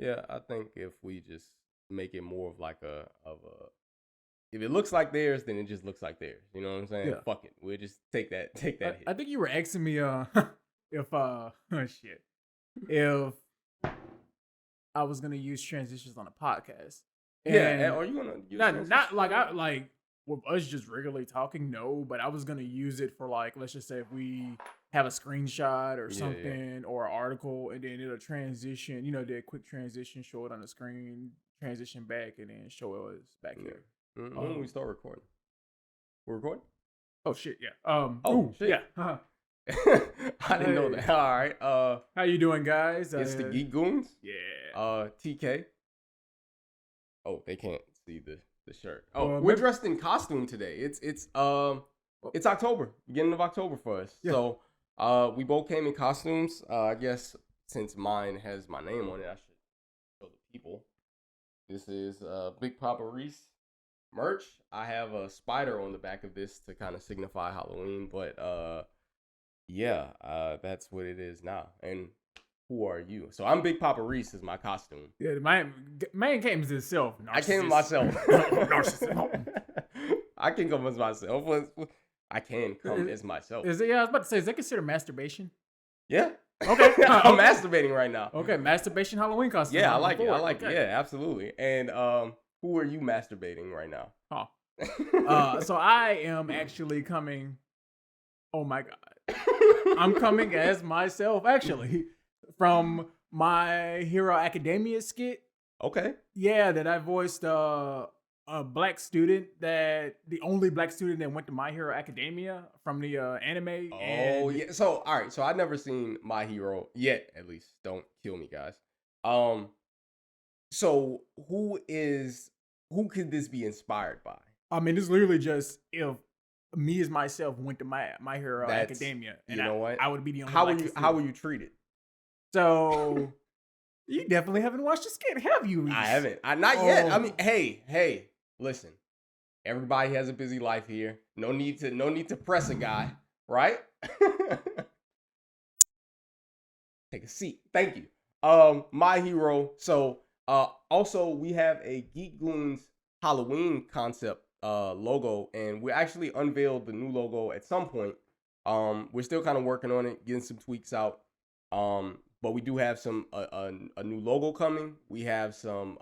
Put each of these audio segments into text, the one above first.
Yeah, I think if we just make it more of like if it looks like theirs, then it just looks like theirs. You know what I'm saying? Yeah. Fuck it. We'll just take that hit. I think you were asking me if oh shit. If I was gonna use transitions on a podcast. Yeah, are you gonna use not like I like with us just regularly talking, no, but I was gonna use it for like, let's just say if we have a screenshot or something or an article and then it'll transition, do a quick transition, show it on the screen, transition back, and then show it back here. When we start recording? We're recording? Oh shit, yeah. Shit. Yeah. Uh-huh. I didn't know that. All right. How you doing, guys? It's the Geek Goonz. Yeah. TK. Oh, they can't see the shirt. Well, we're dressed in costume today. It's October, beginning of October for us. Yeah. So we both came in costumes. I guess since mine has my name on it, I should show the people. This is BigPaPaReese merch. I have a spider on the back of this to kind of signify Halloween, but that's what it is now. And who are you? So I'm BigPaPaReese is my costume. Yeah, man came as himself. I came as myself. Narcissist. I can come as myself. I can come as myself. I was about to say, is that considered masturbation? Yeah. Okay. I'm masturbating right now. Okay, masturbation Halloween costume. Yeah, I like it. Yeah, absolutely. And who are you masturbating right now? So I am actually coming. Oh my God. I'm coming as myself, actually, from My Hero Academia skit. Okay. Yeah, that I voiced a black student, the only black student that went to My Hero Academia from the anime. Oh, yeah. So, all right. So I've never seen My Hero yet, at least. Don't kill me, guys. So who could this be inspired by? I mean, it's literally just if me as myself went to My Hero Academia, and you know what? I would be the only. How were you treated? So you definitely haven't watched the skit, have you? I haven't. Not yet. I mean, hey, listen. Everybody has a busy life here. No need to press a guy, right? Take a seat. Thank you. My Hero. So also we have a Geek Goonz Halloween concept logo, and we actually unveiled the new logo at some point. We're still kind of working on it, getting some tweaks out. But we do have some a new logo coming. We have some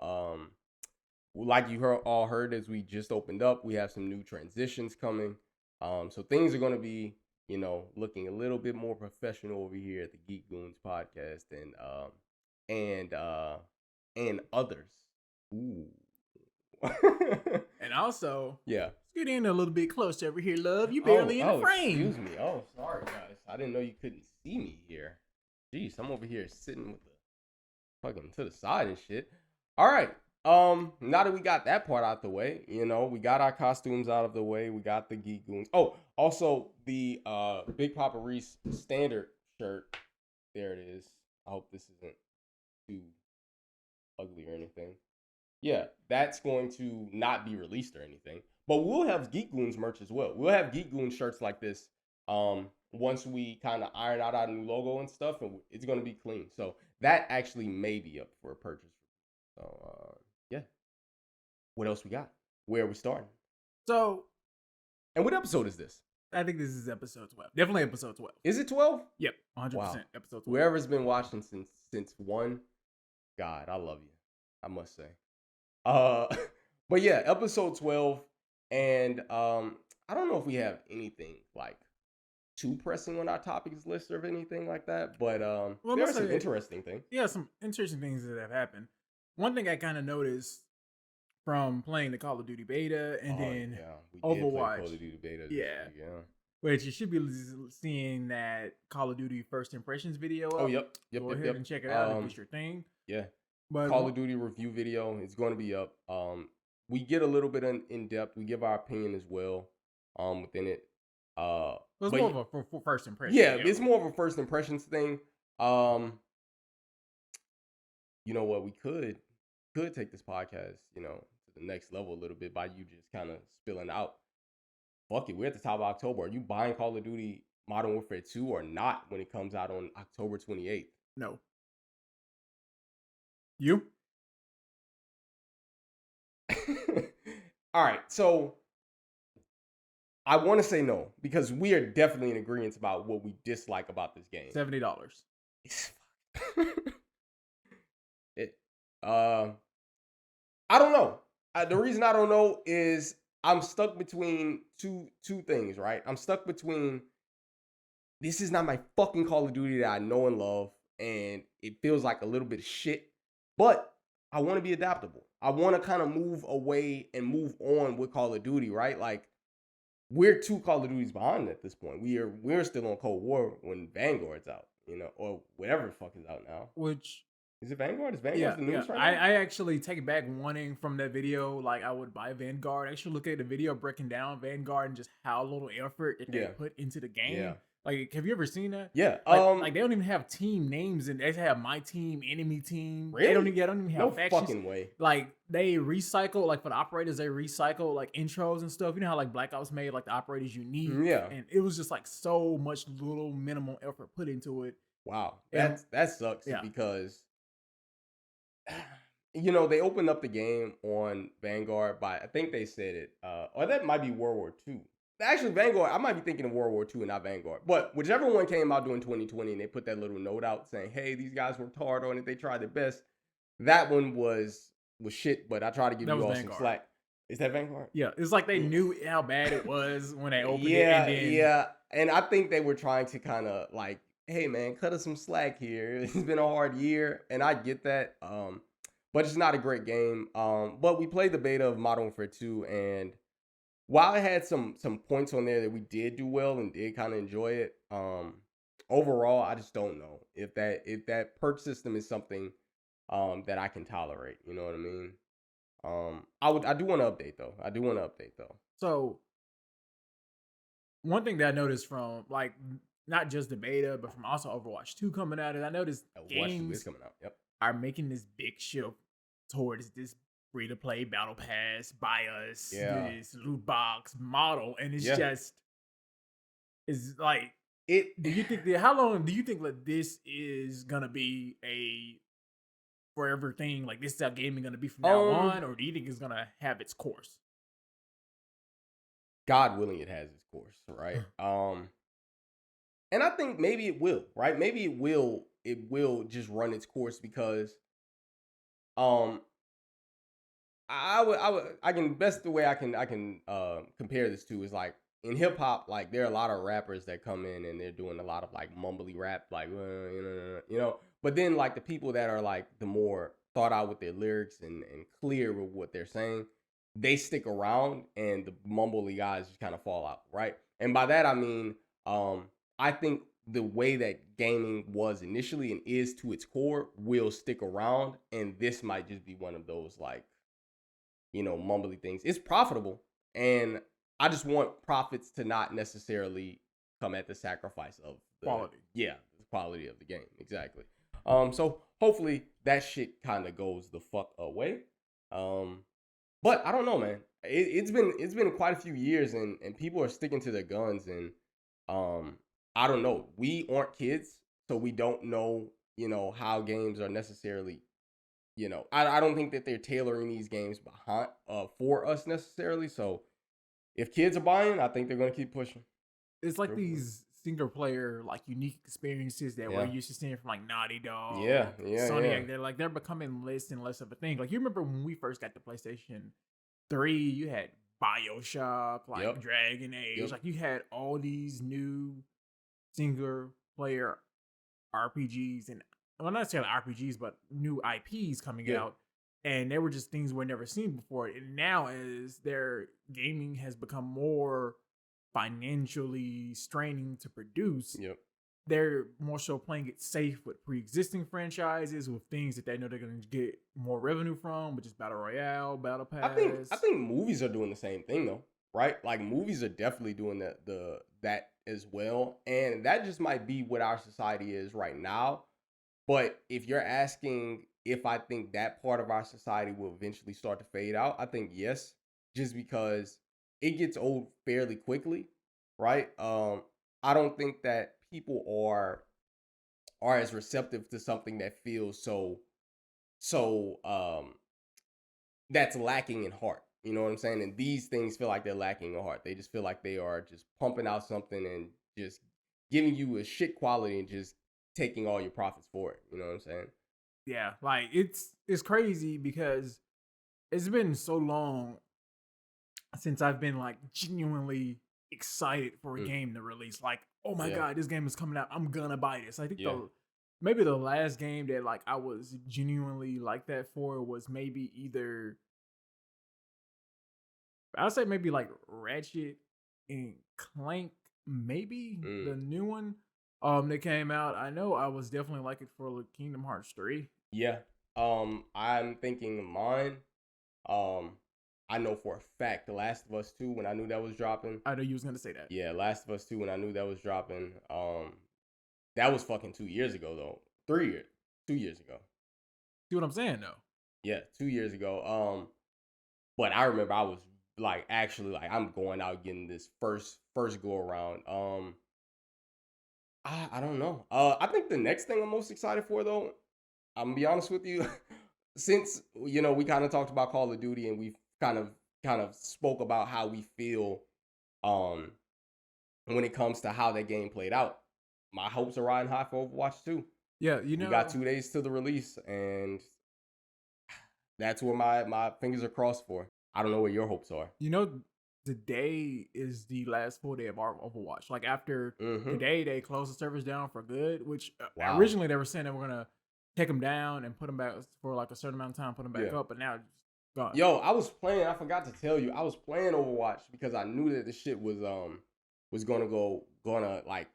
like you all heard as we just opened up, we have some new transitions coming. So things are going to be, looking a little bit more professional over here at the Geek Goonz podcast and others. Ooh. And also, yeah. Let's get in a little bit closer over here, love. You barely in the frame. Excuse me. Oh, sorry, guys. I didn't know you couldn't see me here. Jeez, I'm over here sitting with the fucking to the side and shit. All right. Now that we got that part out the way, we got our costumes out of the way. We got the Geek Goonz. Oh, also the BigPaPaReese standard shirt. There it is. I hope this isn't too ugly or anything. Yeah, that's going to not be released or anything. But we'll have Geek Goonz merch as well. We'll have Geek Goonz shirts like this. Once we kind of iron out our new logo and stuff, and it's going to be clean. So that actually may be up for a purchase. So, yeah. What else we got? Where are we starting? So. And what episode is this? I think this is episode 12. Definitely episode 12. Is it 12? Yep, 100% wow. Episode 12. Whoever's been watching since 1, God, I love you. I must say. But yeah, episode 12. And I don't know if we have anything like too pressing on our topics list or anything like that, but there are some interesting things. Yeah, some interesting things that have happened. One thing I kind of noticed from playing the Call of Duty beta and then Overwatch. Call of Duty beta yeah. Which you should be seeing that Call of Duty first impressions video up. Oh, yep. Go ahead and check it out if it's your thing. Yeah. But Call of Duty review video is going to be up. We get a little bit in depth. We give our opinion as well within it. It's more of a first impression. Yeah, it's more of a first impressions thing. You know what? We could take this podcast, to the next level a little bit by you just kind of spilling out. Fuck it, we're at the top of October. Are you buying Call of Duty Modern Warfare 2 or not when it comes out on October 28th? No. You? All right, so I want to say no because we are definitely in agreement about what we dislike about this game. $70. It's it, I don't know. The reason I don't know is I'm stuck between two things, right? I'm stuck between this is not my fucking Call of Duty that I know and love, and it feels like a little bit of shit. But I want to be adaptable. I want to kind of move away and move on with Call of Duty, right? Like we're two Call of Duties behind at this point. We're still on Cold War when Vanguard's out, or whatever the fuck is out now. Which Is it Vanguard? Is Vanguard yeah, the news yeah. right I, now? I actually take back wanting from that video. Like I would buy Vanguard. Actually look at the video breaking down Vanguard and just how little effort that they Yeah. put into the game. Yeah. Like, have you ever seen that? Yeah. Like they don't even have team names, and they have my team, enemy team. Really? They don't even have No factions. fucking way. Like they recycle, like for the operators, they recycle like intros and stuff. You know how like Black Ops made like the operators unique. Yeah. And it was just like so much little minimal effort put into it. Wow. And- That sucks yeah. because they opened up the game on Vanguard by I think they said it, or that might be World War II. Actually, Vanguard, I might be thinking of World War II and not Vanguard. But whichever one came out during 2020 and they put that little note out saying, hey, these guys worked hard on it, they tried their best. That one was shit, but I tried to give That you was all Vanguard. some slack. Is that Vanguard? Yeah, it's like they knew how bad it was when they opened it. Yeah, And then, yeah. And I think they were trying to kind of like, hey man, cut us some slack here. It's been a hard year, and I get that. But it's not a great game. But we played the beta of Modern Warfare 2, and while it had some points on there that we did do well and did kind of enjoy it, overall, I just don't know if that perk system is something that I can tolerate. You know what I mean? I do want to update though. So one thing that I noticed from like not just the beta, but from also Overwatch 2 coming out, is I noticed Overwatch 2 is games coming out. Yep. are making this big shift towards this free-to-play battle pass, buy us, Yeah. this loot box model, and it's Yeah. just it's like It. do you think that how long do you think that this is gonna be a forever thing? Like this is how gaming gonna be from now on, or do you think it's gonna have its course? God willing, it has its course, right? And I think maybe it will, right? Maybe it will just run its course because, I can best the way I can compare this to is like in hip hop, like there are a lot of rappers that come in and they're doing a lot of like mumbly rap, like but then like the people that are like the more thought out with their lyrics and clear with what they're saying, they stick around and the mumbly guys just kind of fall out, right? And by that I mean, I think the way that gaming was initially and is to its core will stick around, and this might just be one of those like, mumbly things. It's profitable, and I just want profits to not necessarily come at the sacrifice of the Quality. Yeah, the quality of the game. Exactly. So hopefully that shit kind of goes the fuck away. But I don't know, man. It's been quite a few years, and people are sticking to their guns, and I don't know. We aren't kids, so we don't know, how games are necessarily. I don't think that they're tailoring these games behind for us necessarily. So if kids are buying, I think they're gonna keep pushing. It's like these single player like unique experiences that we're used to seeing from like Naughty Dog, Sony. Yeah. They're becoming less and less of a thing. Like you remember when we first got the PlayStation 3, you had BioShock, like Dragon Age, like you had all these new single player RPGs and well, not necessarily RPGs, but new IPs coming out, and they were just things we'd never seen before. And now, as their gaming has become more financially straining to produce, they're more so playing it safe with pre-existing franchises, with things that they know they're going to get more revenue from, which is Battle Royale, Battle Pass. I think movies are doing the same thing though, right? Like movies are definitely doing that as well, and that just might be what our society is right now. But if you're asking if I think that part of our society will eventually start to fade out, I think yes, just because it gets old fairly quickly, right? I don't think that people are as receptive to something that feels so so that's lacking in heart. You know what I'm saying? And these things feel like they're lacking in heart. They just feel like they are just pumping out something and just giving you a shit quality and just taking all your profits for it. You know what I'm saying? Yeah, like it's crazy because it's been so long since I've been like genuinely excited for a Mm, game to release. Like, oh my yeah, god, this game is coming out. I'm gonna buy this. I think yeah. maybe the last game that like I was genuinely like that for was maybe either I'd say maybe like Ratchet and Clank, maybe Mm, the new one that came out. I know I was definitely like it for Kingdom Hearts 3. yeah. I'm thinking of mine. Um, I know for a fact The Last of Us 2 when I knew that was dropping. I know you was gonna say that. Yeah, Last of Us 2 when I knew that was dropping. That was fucking 2 years ago though. 3 years, 2 years ago. See what I'm saying though? Yeah, 2 years ago. But I remember I was like actually like I'm going out getting this first go around. I don't know. I think the next thing I'm most excited for though, I'm gonna be honest with you, since we kind of talked about Call of Duty and we've kind of spoke about how we feel um when it comes to how that game played out. My hopes are riding high for Overwatch 2. Yeah, We got 2 days to the release, and that's where my fingers are crossed for. I don't know what your hopes are. you know, today is the last full day of our Overwatch. Like after Mm-hmm. today, they closed the servers down for good. Which Wow. originally they were saying they were gonna take them down and put them back for like a certain amount of time, put them back Yeah. up, but now it's gone. Yo, I was playing. I forgot to tell you. I was playing Overwatch because I knew that the shit was gonna like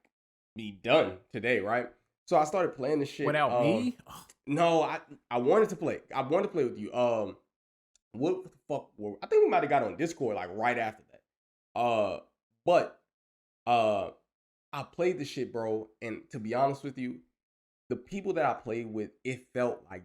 be done today, right? So I started playing the shit. Without me, No, I wanted to play. I wanted to play with you. What the fuck? I think we might have got on Discord like right after that. But I played the shit, bro. And to be honest with you, the people that I played with, it felt like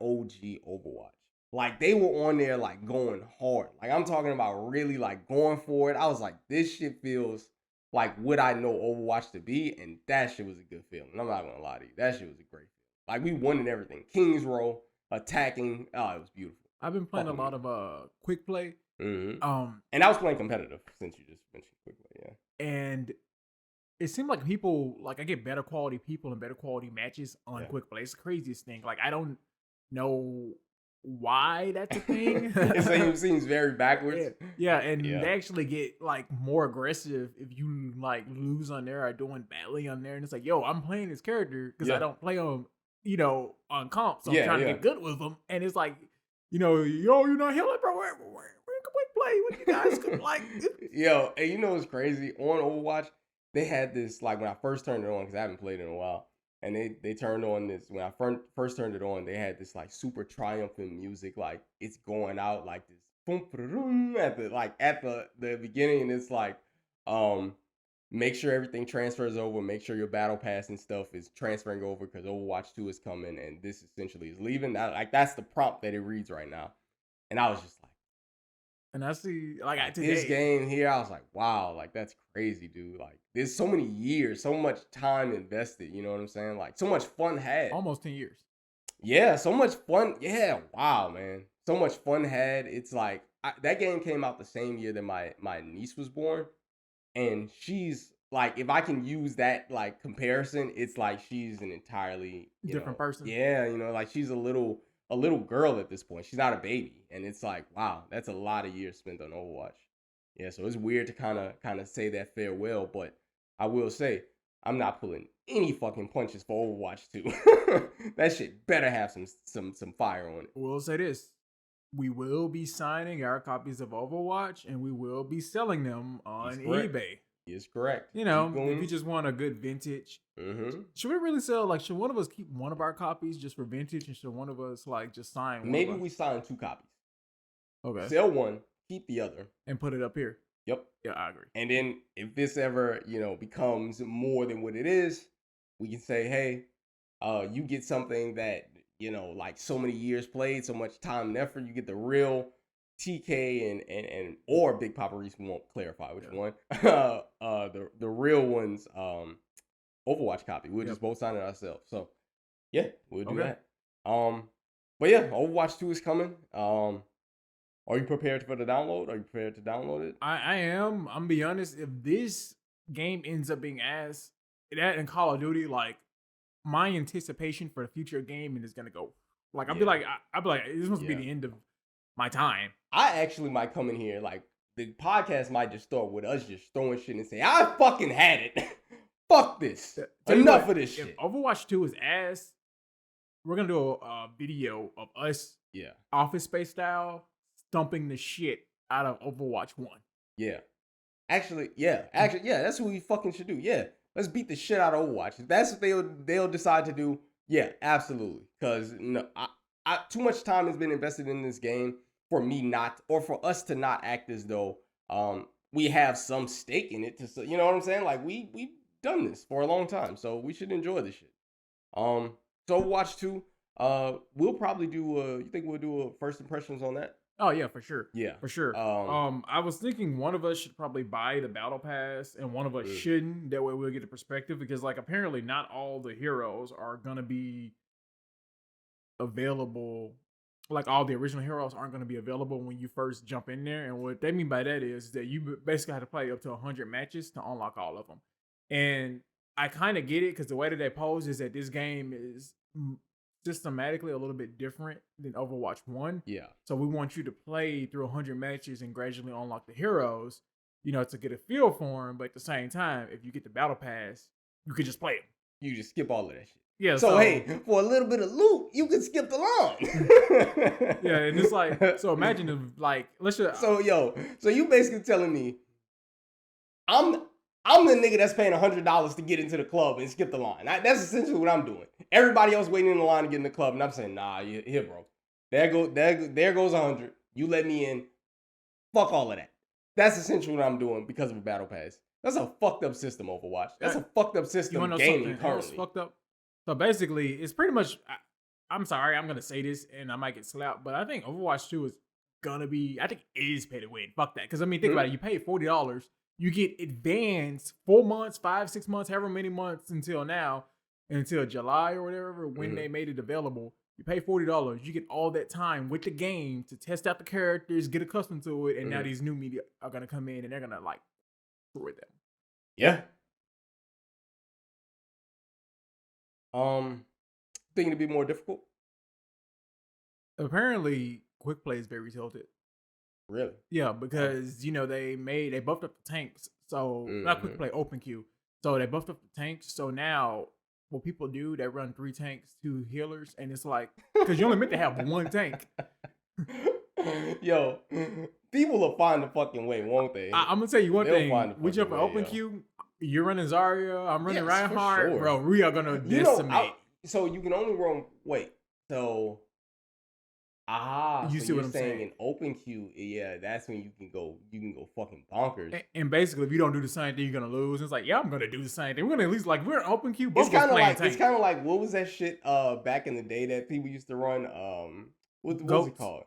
OG Overwatch. Like they were on there like going hard. Like I'm talking about really like going for it. I was like, this shit feels like what I know Overwatch to be, and that shit was a good feeling. I'm not gonna lie to you. That shit was a great feeling. Like we won in everything. King's Row, attacking. Oh, it was beautiful. I've been playing a lot of quick play. And I was playing competitive since you just mentioned quick play, yeah. And it seemed like people like I get better quality people and better quality matches on Yeah. quick play. It's the craziest thing. Like I don't know why that's a thing. It seems very backwards. Yeah, and Yeah. they actually get like more aggressive if you like lose on there or doing badly on there. And it's like, yo, I'm playing this character because I Yeah. don't play on on comp, so I'm Yeah, trying to yeah. get good with them. And it's like, yo, you're not healing, bro. We're in quick play. What you guys could like? Yo, and you know what's crazy? On Overwatch, they had this like when I first turned it on because I haven't played it in a while, and they turned on this when I first turned it on. They had this like super triumphant music, like it's going out like this boom, ba-da-dum, at the beginning, and it's like make sure everything transfers over, make sure your battle pass and stuff is transferring over because Overwatch 2 is coming and this essentially is leaving. That's the prompt that it reads right now, and I was just like. And I see, like This today, game here, I was like, wow, like that's crazy, dude. Like, there's so many years, so much time invested. You know what I'm saying? Like, so much fun had. almost 10 years. Yeah, so much fun. Yeah, wow, man, so much fun had. It's like that game came out the same year that my niece was born, and she's like, if I can use that like comparison, it's like she's an entirely Different person. yeah, like she's a little girl at this point. She's not a baby, and it's like, wow, that's a lot of years spent on Overwatch. Yeah, so it's weird to kind of say that farewell, but I will say I'm not pulling any fucking punches for Overwatch 2. That shit better have some fire on it. We'll say this. We will be signing our copies of Overwatch and we will be selling them on eBay. Is correct. If you just want a good vintage, should we really sell? Like, should one of us keep one of our copies just for vintage, and should one of us like just sign one? Maybe we sign 2 copies. Okay. Sell one, keep the other, and put it up here. Yep. Yeah, I agree. And then if this ever becomes more than what it is, we can say, hey, you get something that like so many years played, so much time and effort. You get the real TK and or BigPaPaReese. We won't clarify which one. The real one's Overwatch copy. We'll just both sign it ourselves. So yeah, we'll do that. But yeah, Overwatch 2 is coming. Are you prepared for the download? Are you prepared to download it? I am. I'm be honest. If this game ends up being ass, that and Call of Duty, like my anticipation for the future gaming is gonna go. Like I'll be like, I'll be like, this must be the end of my time. I actually might come in here like the podcast might just start with us just throwing shit and say, I fucking had it. Fuck this. Enough of this shit. If Overwatch 2 is ass, we're gonna do a video of us, Office Space style, stumping the shit out of Overwatch 1. Yeah. Actually, that's what we fucking should do. Yeah. Let's beat the shit out of Overwatch. If that's what they'll decide to do, yeah, absolutely. Because no, I too much time has been invested in this game for me not, or for us to not act as though we have some stake in it. You know what I'm saying? Like we've done this for a long time, so we should enjoy this shit. So Overwatch 2, we'll probably do. You think we'll do first impressions on that? Oh yeah, for sure. Yeah, for sure. I was thinking one of us should probably buy the battle pass, and one of us shouldn't. That way we'll get a perspective, because like apparently not all the heroes are gonna be available. Like all the original heroes aren't gonna be available when you first jump in there. And what they mean by that is that you basically have to play up to 100 matches to unlock all of them. And I kind of get it, because the way that they pose is that this game is systematically a little bit different than Overwatch 1. Yeah. So we want you to play through 100 matches and gradually unlock the heroes, to get a feel for them. But at the same time, if you get the battle pass, you could just play them. You just skip all of that shit. Yeah. So hey, for a little bit of loot, you can skip the line. Yeah, and it's like, so imagine if like, let's just. So you basically telling me, I'm the nigga that's paying $100 to get into the club and skip the line. That's essentially what I'm doing. Everybody else waiting in the line to get in the club, and I'm saying, nah, here, bro. There goes 100. You let me in. Fuck all of that. That's essentially what I'm doing because of a battle pass. That's a fucked up system, Overwatch. That's a fucked up system gaming currently. Fucked up. So basically, it's pretty much. I'm sorry, I'm gonna say this, and I might get slapped, but I think Overwatch 2 is gonna be. I think it is pay to win. Fuck that, because I mean, think about it. You pay $40. You get advanced 4 months, 5, 6 months, however many months until now, until July or whatever, when they made it available. You pay $40. You get all that time with the game to test out the characters, get accustomed to it, and now these new media are gonna come in and they're gonna like destroy them. Yeah. Think it'd be more difficult? Apparently, quick play is very tilted. Really? Yeah, because they buffed up the tanks. So not quick play, open queue. So they buffed up the tanks. So now what people do, they run 3 tanks, 2 healers, and it's like, because you only meant to have 1 tank. Yo, people will find a fucking way, won't they? I'm gonna tell you one thing. We jump in open queue. You're running Zarya. I'm running Reinhardt. Sure. Bro, we are gonna decimate. So you can only run. Wait. So. You so see what I'm saying? In open queue, yeah, that's when you can go fucking bonkers. And basically, if you don't do the same thing, you're gonna lose. It's like, yeah, I'm gonna do the same thing. We're gonna at least we're in open queue. It's kind of like what was that shit back in the day that people used to run? What was it called?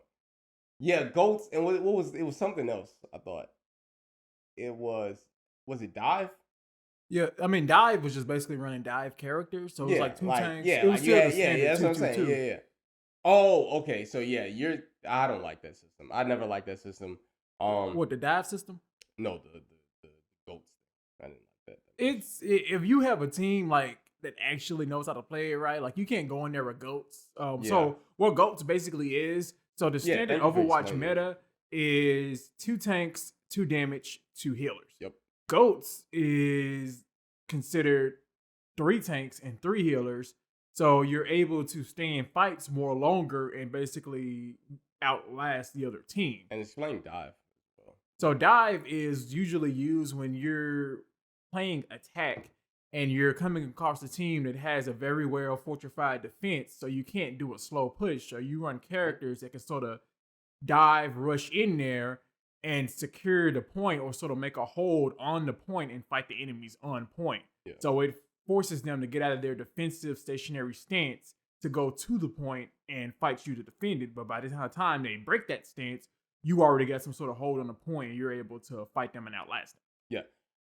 Yeah, goats. And what was it? Was something else. I thought it was it dive? Yeah, I mean dive was just basically running dive characters. So it was like 2 tanks. Yeah, that's what I'm saying. Yeah. Oh, okay. So yeah, I don't like that system. I never liked that system. What, the dive system? No, the goats. I didn't like that. It's if you have a team like that actually knows how to play it right, like you can't go in there with goats. So what goats basically is, so the standard Overwatch meta is 2 tanks, 2 damage, 2 healers. Yep. Goats is considered 3 tanks and 3 healers. So you're able to stay in fights more longer and basically outlast the other team. And explain dive. So dive is usually used when you're playing attack and you're coming across a team that has a very well fortified defense. So you can't do a slow push. So you run characters that can sort of dive, rush in there and secure the point, or sort of make a hold on the point and fight the enemies on point. Yeah. So it forces them to get out of their defensive stationary stance to go to the point and fight you to defend it. But by the time they break that stance, you already got some sort of hold on the point and you're able to fight them and outlast them. Yeah.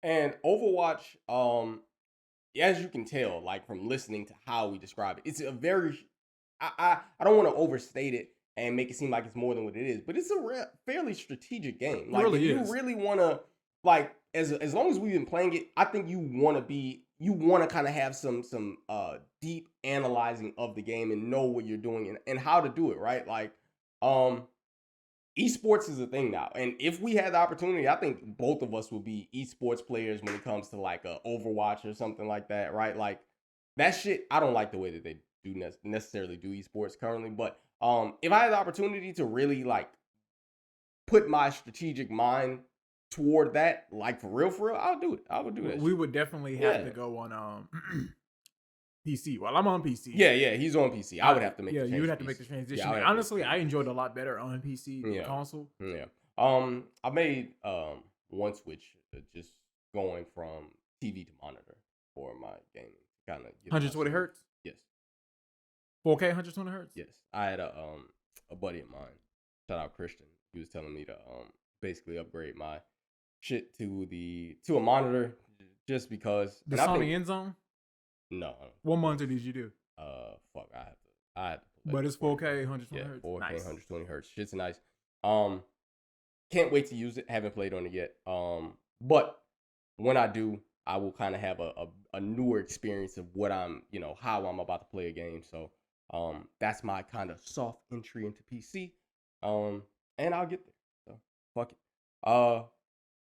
And Overwatch, as you can tell, like from listening to how we describe it, it's a very, I don't want to overstate it and make it seem like it's more than what it is, but it's a fairly strategic game. Like, really if you really want to, like, as long as we've been playing it, I think you want to kind of have some deep analyzing of the game and know what you're doing and how to do it, right? Like, esports is a thing now, and if we had the opportunity, I think both of us would be esports players when it comes to like a Overwatch or something like that, right? Like, that shit, I don't like the way that they do necessarily do esports currently, but if I had the opportunity to really like put my strategic mind toward that, like for real, I'll do it. I would do that. We would definitely have to go on PC. Well, I'm on PC. Yeah, he's on PC. I would have to make. Yeah, you would have to make the transition. Yeah, honestly, I enjoyed it a lot better on PC than console. Yeah. I made one switch, just going from TV to monitor for my gaming. Kind of 120 hertz. Yes. 4K 120 hertz. Yes. I had a buddy of mine. Shout out Christian. He was telling me to basically upgrade my shit to a monitor just because. The Sony End Zone. No. What monitor did you do? Fuck. I had to. But it's 4K 120 hertz. 4K 120 hertz. Shit's nice. Can't wait to use it. Haven't played on it yet. But when I do, I will kind of have a newer experience of what I'm, how I'm about to play a game. So, that's my kind of soft entry into PC. And I'll get there. So, fuck it.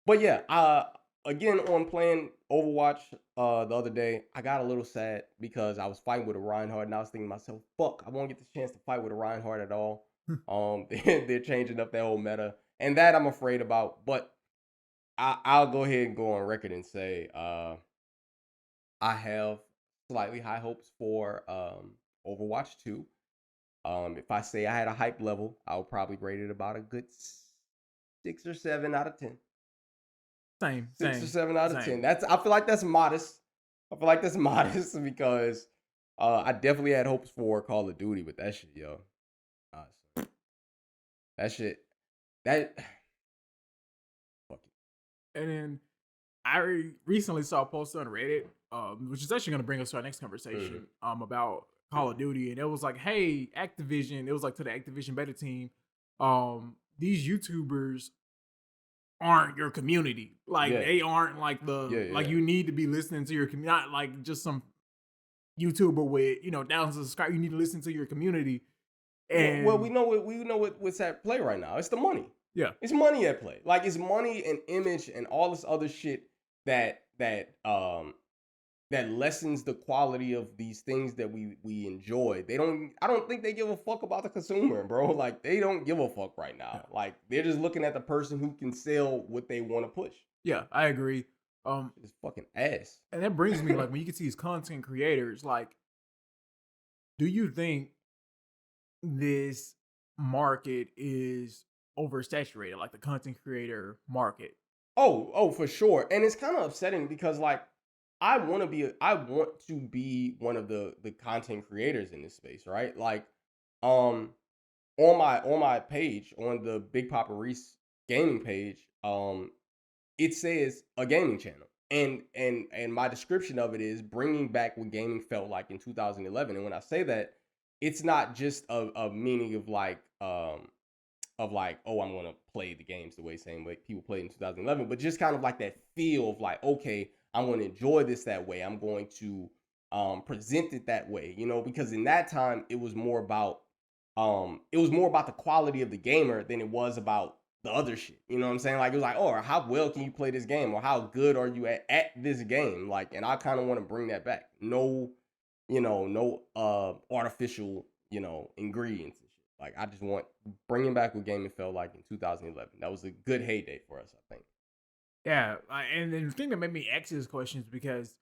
But yeah, again, on playing Overwatch the other day, I got a little sad because I was fighting with a Reinhardt, and I was thinking to myself, fuck, I won't get the chance to fight with a Reinhardt at all. They're changing up that whole meta, and that I'm afraid about. But I'll go ahead and go on record and say I have slightly high hopes for Overwatch 2. If I say I had a hype level, I would probably rate it about a good 6 or 7 out of 10. Same. 6 or 7 out of 10. I feel like that's modest. Because I definitely had hopes for Call of Duty with that shit, yo. That shit. Fuck it. And then I recently saw a post on Reddit, which is actually going to bring us to our next conversation, about Call of Duty, and it was like, hey, Activision. It was like to the Activision beta team. These YouTubers aren't your community. Like they aren't like like you need to be listening to your community, not like just some YouTuber with thousands of subscribers. You need to listen to your community. And well, we know what's at play right now. It's the money. Yeah, it's money at play. Like, it's money and image and all this other shit that lessens the quality of these things that we enjoy. I don't think they give a fuck about the consumer, bro. Like, they don't give a fuck right now. Yeah. Like, they're just looking at the person who can sell what they want to push. Yeah, I agree. It's fucking ass. And that brings me, like, when you can see these content creators, like, do you think this market is oversaturated, like the content creator market? Oh, for sure. And it's kind of upsetting because, like, I want to be one of the content creators in this space, right? Like, on my page, on the BigPaPaReese gaming page, it says a gaming channel, and my description of it is bringing back what gaming felt like in 2011. And when I say that, it's not just a meaning of like, oh, I'm going to play the games the same way people played in 2011, but just kind of like that feel of like, okay, I'm going to enjoy this that way. I'm going to present it that way, because in that time it was more about the quality of the gamer than it was about the other shit. You know what I'm saying? Like, it was like, oh, how well can you play this game, or how good are you at this game? Like, and I kind of want to bring that back. No artificial, ingredients and shit. Like, I just want bringing back what gaming felt like in 2011. That was a good heyday for us, I think. Yeah, and the thing that made me ask this question is because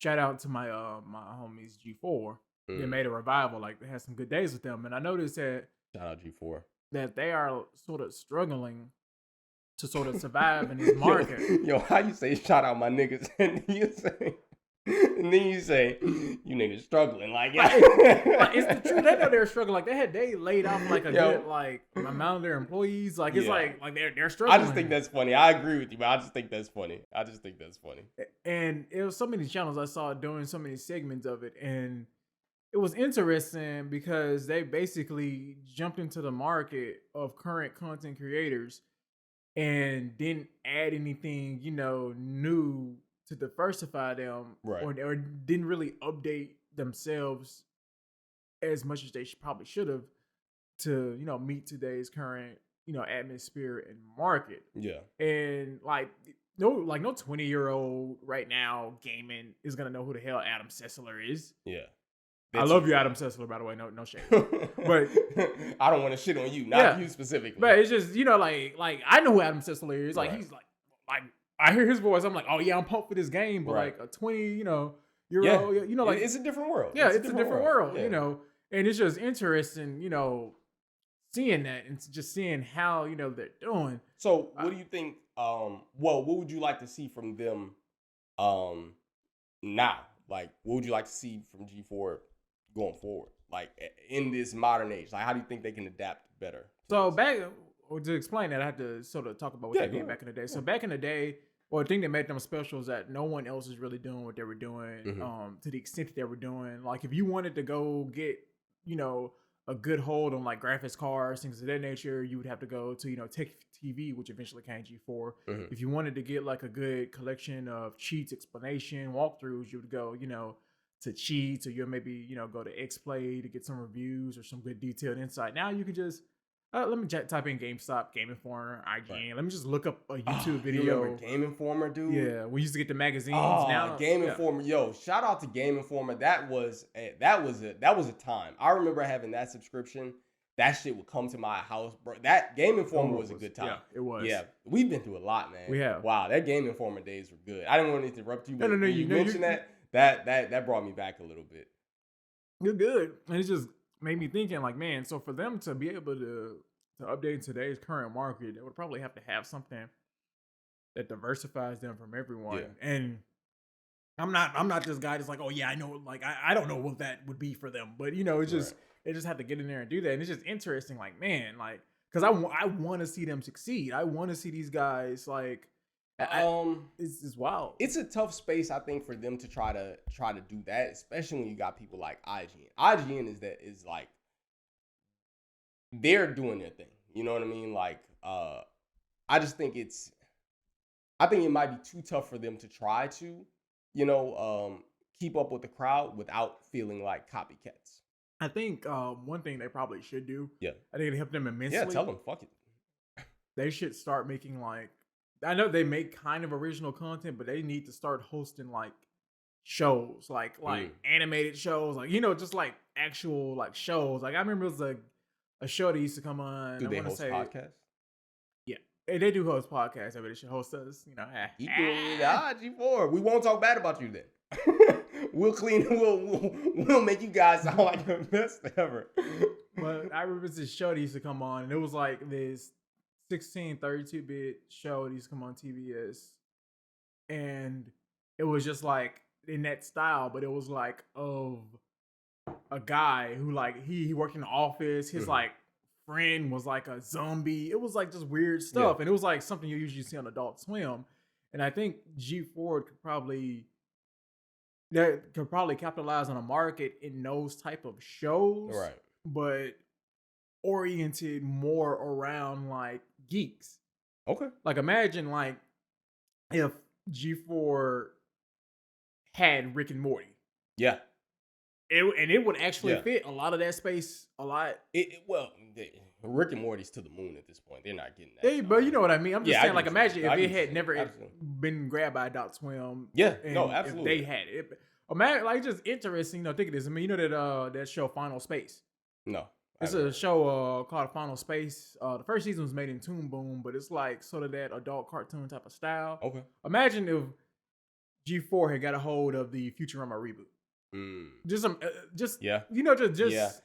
shout out to my my homies G4. They made a revival. Like, they had some good days with them, and I noticed that shout out G4 that they are sort of struggling to sort of survive in this market. Yo, how you say shout out my niggas and then you say you niggas struggling, like, yeah. Like, it's the truth. They know they're struggling. Like, they laid off like a good like amount of their employees. Like, it's like they're struggling. I just think that's funny. I agree with you, but I just think that's funny. And it was so many channels I saw doing so many segments of it, and it was interesting because they basically jumped into the market of current content creators and didn't add anything, new to diversify them, Right. or didn't really update themselves as much as they probably should have to, meet today's current, atmosphere and market. Yeah. And no 20-year-old right now gaming is gonna know who the hell Adam Sessler is. Yeah. I love you, Adam Sessler, by the way. No shade. But I don't want to shit on you, not you specifically. But it's just, like I know who Adam Sessler is. Like he's like I hear his voice. I'm like, oh yeah, I'm pumped for this game. But like a 20, year old, like it's a different world. Yeah, it's a different world. And it's just interesting, seeing that and just seeing how they're doing. So what do you think? What would you like to see from them? Now, like, what would you like to see from G4 going forward? Like in this modern age, like how do you think they can adapt better? So to explain that, I had to sort of talk about what they did back in the day. So back in the day, the thing that made them special is that no one else is really doing what they were doing, to the extent that they were doing. Like if you wanted to go get, a good hold on like graphics cards, things of that nature, you would have to go to, Tech TV, which eventually came G4. If you wanted to get like a good collection of cheats, explanation, walkthroughs, you would go, to Cheats, or you'll maybe, go to XPlay to get some reviews or some good detailed insight. Now you can just, let me type in GameStop, Game Informer, IGN. Right. Let me just look up a YouTube video. You remember Game Informer, dude? Yeah, we used to get the magazines. Now Game Informer, yo, shout out to Game Informer. That was a time. I remember having that subscription. That shit would come to my house, bro. That Game Informer was a good time. Yeah, it was. Yeah, we've been through a lot, man. We have. Wow, that Game Informer days were good. I didn't want to interrupt you, but no, you mentioned that brought me back a little bit. You're good, and it just made me thinking, like, man. So for them to be able to update today's current market, they would probably have to have something that diversifies them from everyone. Yeah. And I'm not this guy that's like, oh yeah, I know, like I don't know what that would be for them, but it's just they just have to get in there and do that. And it's just interesting, like, man, like, because I want to see them succeed. I want to see these guys like. It's wild. It's a tough space, I think, for them to try to do that, especially when you got people like IGN. IGN is like they're doing their thing. You know what I mean? Like, I just think I think it might be too tough for them to try to, keep up with the crowd without feeling like copycats. I think one thing they probably should do. Yeah. I think it'd help them immensely. Yeah, tell them, fuck it. They should start making like. I know they make kind of original content, but they need to start hosting like shows, like animated shows, like just like actual like shows. Like I remember it was a show that used to come on. Do they host podcasts? Yeah, they do host podcasts. Everybody should host us. G4. We won't talk bad about you then. We'll we'll make you guys sound like the best ever. But I remember this show that used to come on, and it was like this 32-bit show that used to come on TBS, and it was just like in that style, but it was like of a guy who like he worked in the office. His like friend was like a zombie. It was like just weird stuff, and it was like something you usually see on Adult Swim. And I think G4 could probably capitalize on a market in those type of shows, right? But oriented more around like geeks. Okay. Like imagine like if G4 had Rick and Morty. Yeah. It would actually fit a lot of that space a lot. Rick and Morty's to the moon at this point. They're not getting that. Yeah, but you know what I mean. I'm just saying, like, imagine if it had never been grabbed by Adult Swim. Yeah, no, absolutely. If they had it. Imagine, like, just interesting. Think of this. I mean, that show Final Space. No. It's a show called Final Space. The first season was made in Toon Boom, but it's like sort of that adult cartoon type of style. Okay. Imagine if G4 had got a hold of the Futurama reboot. Just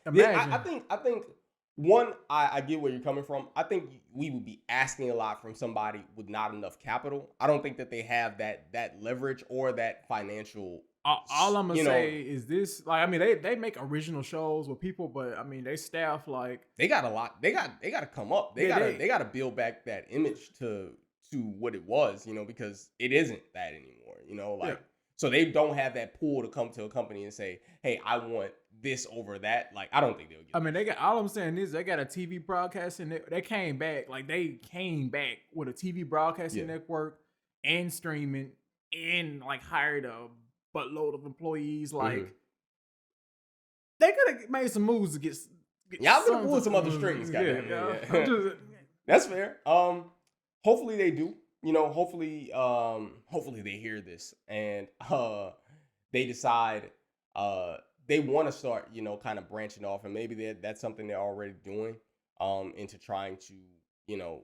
imagine. I think one, I get where you're coming from. I think we would be asking a lot from somebody with not enough capital. I don't think that they have that leverage or that financial. All I'm gonna say is this: like, I mean, they make original shows with people, but I mean, they staff like they got a lot. They got to come up. They got to build back that image to what it was, because it isn't that anymore. So they don't have that pull to come to a company and say, "Hey, I want this over that. Like, I don't think they'll get. I mean, they got, all I'm saying is they got a TV broadcasting. They came back, like they came back with a TV broadcasting network and streaming, and like hired a buttload of employees. Like they could have made some moves to get y'all could have pulled some other strings. Yeah. That's fair. Hopefully they do. You know, hopefully they hear this and they decide they want to start, you know, kind of branching off, and maybe that's something they're already doing into trying to, you know,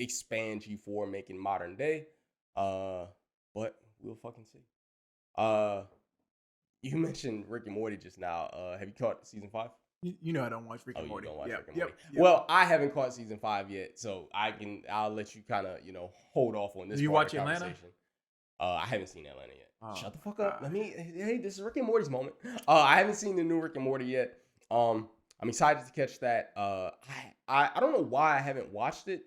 expand G4, making modern day. But we'll fucking see. You mentioned Rick and Morty just now. Have you caught season 5? You know I don't watch Rick and Morty. You don't watch Rick and Morty. Well, I haven't caught season 5 yet, so I'll let you kind of, you know, hold off on this. Do you watch Atlanta? I haven't seen Atlanta yet. Oh, shut the fuck up. Hey, this is Rick and Morty's moment. I haven't seen the new Rick and Morty yet. I'm excited to catch that. I don't know why I haven't watched it.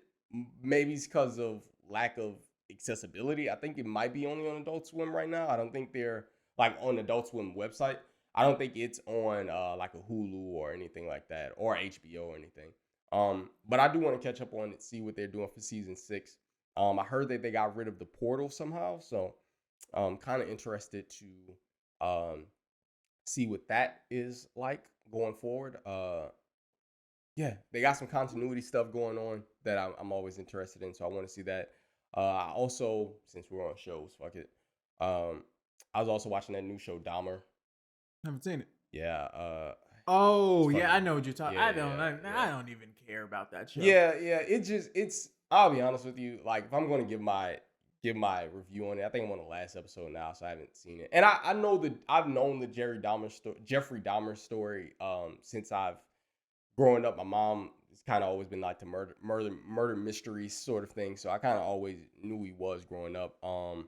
Maybe it's because of lack of accessibility. I think it might be only on Adult Swim right now. I don't think they're like on the Adult Swim website. I don't think it's on like a Hulu or anything like that, or HBO or anything. But I do want to catch up on it, see what they're doing for season 6. I heard that they got rid of the portal somehow, so I'm kind of interested to see what that is like going forward. Yeah, they got some continuity stuff going on that I'm always interested in, so I want to see that. I also, since we're on shows, fuck it. I was also watching that new show, Dahmer. Haven't seen it. Yeah. I know what you're talking. I don't even care about that show. Yeah. It's. I'll be honest with you. Like, if I'm going to give my review on it, I think I'm on the last episode now, so I haven't seen it. And I know that I've known the Jeffrey Dahmer story since I've growing up. My mom has kind of always been like the murder mystery sort of thing, so I kind of always knew he was growing up. And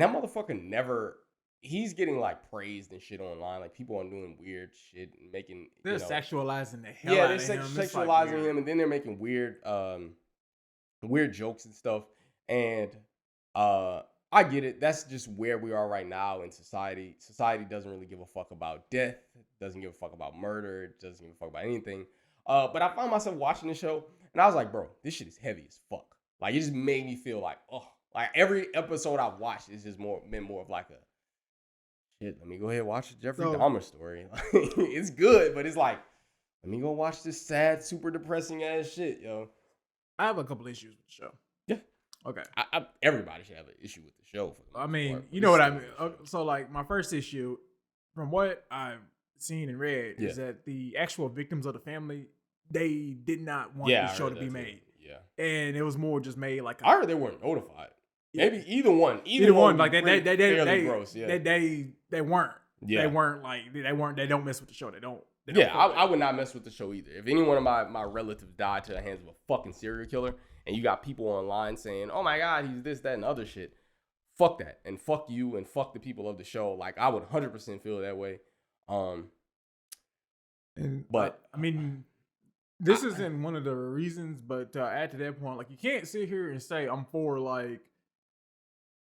that motherfucker never. He's getting like praised and shit online. Like, people are doing weird shit and making. They're sexualizing the hell out of him. Yeah, they're sexualizing him, and then they're making weird jokes and stuff. And I get it. That's just where we are right now in society. Society doesn't really give a fuck about death. Doesn't give a fuck about murder. Doesn't give a fuck about anything. But I found myself watching the show, and I was like, bro, this shit is heavy as fuck. Like, it just made me feel like, oh, like every episode I've watched is just been more of like a. Shit, let me go ahead and watch the Jeffrey Dahmer story. It's good, but it's like, let me go watch this sad, super depressing ass shit, yo. I have a couple issues with the show. Yeah. Okay. Everybody should have an issue with the show. I mean, you know what I mean. So, like, my first issue, from what I've seen and read, is that the actual victims of the family, they did not want the show to be made. Yeah. And it was more just made like. I heard they weren't notified. Maybe either one. Either one. Like they gross. Yeah. They weren't. Yeah. They don't mess with the show. They don't. I would not mess with the show either. If any one of my relatives died to the hands of a fucking serial killer, and you got people online saying, "Oh my God, he's this, that, and other shit," fuck that, and fuck you, and fuck the people of the show. Like, I would 100% feel that way. But I mean, this isn't one of the reasons. But to add to that point, like, you can't sit here and say I'm for like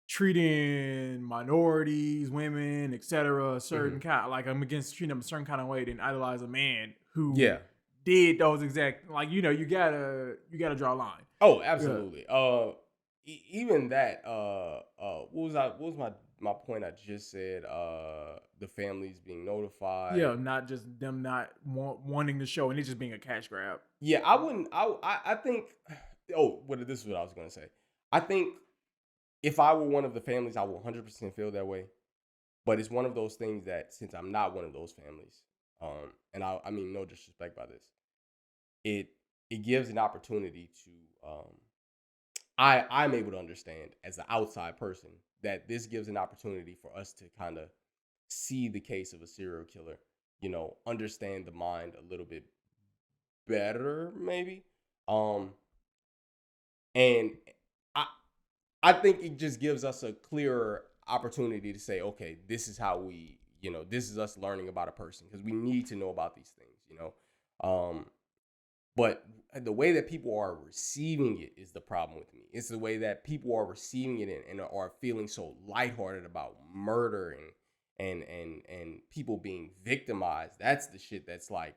treating minorities, women, etc. certain kind, like I'm against treating them a certain kind of way, then idolize a man who did those exact, like, you know, you gotta draw a line. Oh, absolutely. Even that. What was my point? I just said the families being notified. Yeah, not just them not wanting the show and it just being a cash grab. Yeah, I wouldn't. I think. Oh, this is what I was gonna say. I think. If I were one of the families, I would 100% feel that way. But it's one of those things that, since I'm not one of those families, and I mean no disrespect by this, it gives an opportunity to, I'm able to understand as an outside person that this gives an opportunity for us to kind of see the case of a serial killer, you know, understand the mind a little bit better, maybe. And I think it just gives us a clearer opportunity to say, okay, this is how we, you know, this is us learning about a person, because we need to know about these things, you know. But the way that people are receiving it is the problem with me. It's the way that people are receiving it and are feeling so lighthearted about murder and people being victimized. That's the shit that's like,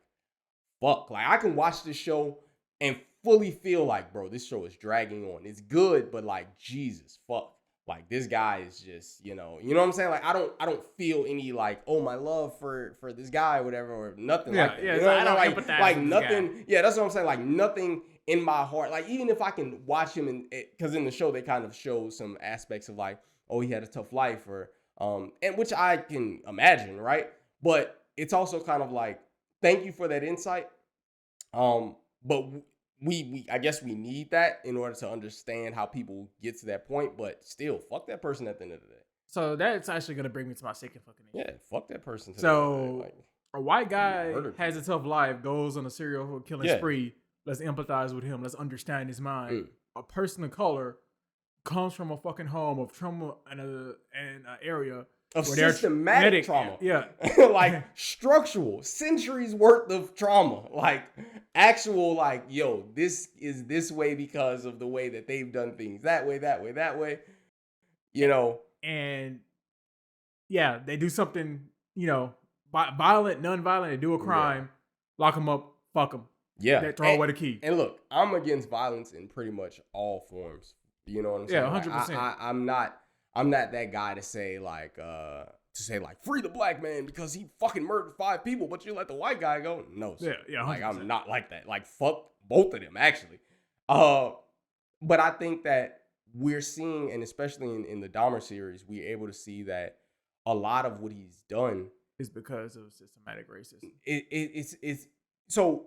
fuck. Like, I can watch this show and fully feel like, bro, this show is dragging on. It's good, but like, Jesus, fuck. Like, this guy is just, you know what I'm saying? Like, I don't feel any like, oh, my love for this guy or whatever, or nothing like that. Yeah, you know I don't like, empathize like with this nothing. guy. Yeah, that's what I'm saying. Like, nothing in my heart. Like, even if I can watch him because in the show they kind of show some aspects of like, oh, he had a tough life, or and which I can imagine, right? But it's also kind of like, thank you for that insight. But we I guess we need that in order to understand how people get to that point. But still, fuck that person at the end of the day. So that's actually gonna bring me to my second fucking issue. Yeah, fuck that person. So like, a white guy has a tough life, goes on a serial killing spree. Let's empathize with him. Let's understand his mind. A person of color comes from a fucking home of trauma and an area of systematic trauma. Yeah. Like structural, centuries worth of trauma. Like actual, like, yo, this is this way because of the way that they've done things. That way. You know. And yeah, they do something, violent, non-violent, they do a crime, lock them up, fuck them. Yeah. They throw away the key. And look, I'm against violence in pretty much all forms. You know what I'm saying? Yeah, 100%. Like, I'm not that guy to say like free the black man because he fucking murdered 5 people, but you let the white guy go. No, sir. Yeah, 100%. Like, I'm not like that. Like, fuck both of them actually. But I think that we're seeing, and especially in the Dahmer series, we're able to see that a lot of what he's done is because of systematic racism. It's so